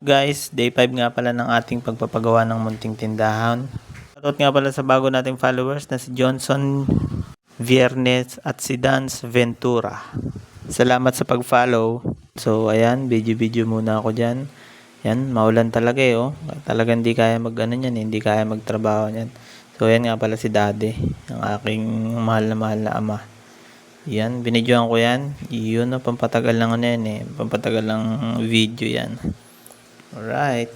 Guys, day 5 nga pala ng ating pagpapagawa ng munting tindahan. Shoutout nga pala sa bago nating followers na si Johnson Viernes at si Dance Ventura. Salamat sa pag-follow. So ayan, video muna ako dyan. Yan, maulan talaga oh. Talagang hindi kaya hindi kaya magtrabaho niyan. So ayan nga pala si Daddy, ang aking mahal na ama. Yan, binidyoan ko yan. Yun, pampatagal lang pampatagal lang video yan. Alright.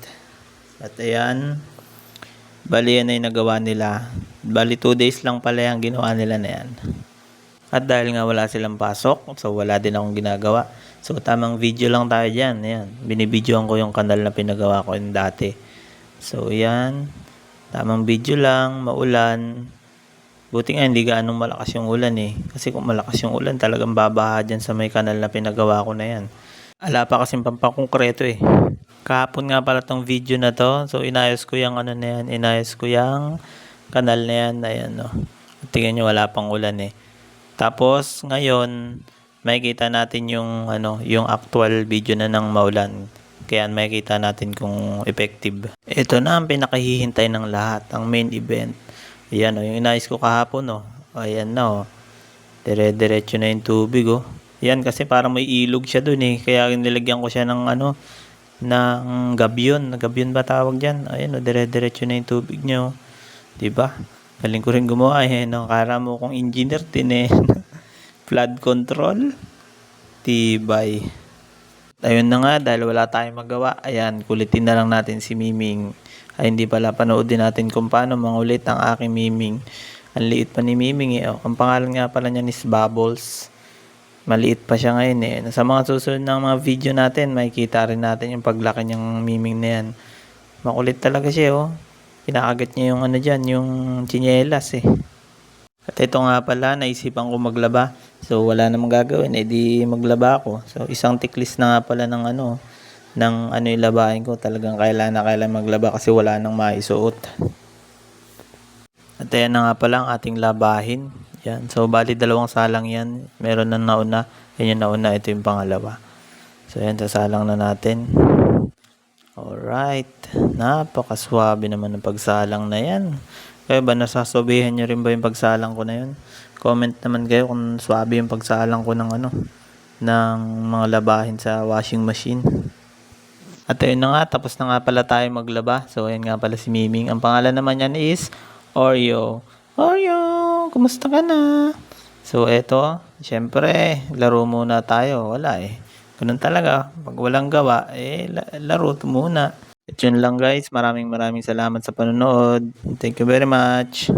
At ayan. Bali yan ay nagawa nila. Bali 2 days lang pala yung ginawa nila na yan. At dahil nga wala silang pasok, so wala din akong ginagawa. So tamang video lang tayo dyan. Ayan. Binibidyoan ko yung kanal na pinagawa ko yung dati. So yan. Tamang video lang, maulan. Buti nga hindi gaanong malakas yung ulan Kasi kung malakas yung ulan, talagang babaha dyan sa may kanal na pinagawa ko na yan. Ala pa kasing pampakongkreto Kahapon nga pala tong video na to. So inayos ko yung inayos ko yung kanal na yan. Ayan Tingnan nyo, wala pang ulan Tapos ngayon, makikita natin yung yung actual video na ng maulan. Kaya makikita natin kung effective. Ito na ang pinakahihintay ng lahat, ang main event. Ayan yung inayos ko kahapon Ayan na Dire-diretso na yung tubig Yan kasi parang may ilog siya dun Kaya nilagyan ko siya ng ng gabyon. Gabyon ba tawag diyan? Ayan dire-diretso na yung tubig niya 'Di ba? Galing ko rin gumawa Kara mo kong engineer din Flood control. Tibay. Ayun na nga, dahil wala tayong magawa. Ayan, kulitin na lang natin si Miming. Ay, hindi pala, panoodin natin kung paano mangulit ang aking Miming. Ang liit pa ni Miming Ang pangalan nga pala niya is Bubbles. Maliit pa siya ngayon Sa mga susunod ng mga video natin, makikita rin natin yung paglaki niyang Miming na yan. Makulit talaga siya Kinakagat niya yung dyan, yung tsinelas At ito nga pala, naisipan ko maglaba. So wala namang gagawin, edi maglaba ako. So isang tiklis na nga pala ng ng ilabahin ko. Talagang kailangan maglaba kasi wala nang maisuot. At ayan na nga pala ang ating labahin. Yan. So bali 2 salang yan. Meron na nauna. Yan yung nauna, ito yung pangalawa. So yan, sasalang na natin. Alright. Napakaswabe naman ng pagsalang na yan. Kaya ba nasasabihan nyo rin ba yung pagsalang ko na yun? Comment naman kayo kung swabe yung pagsalang ko ng ng mga labahin sa washing machine. At ayun na nga, tapos na nga pala tayo maglaba. So ayun nga pala si Miming. Ang pangalan naman niyan is Oreo. Oreo, kumusta ka na? So eto, syempre, laro muna tayo. Wala Ganun talaga. Pag walang gawa, laro muna. At yun lang guys, maraming salamat sa panonood. Thank you very much.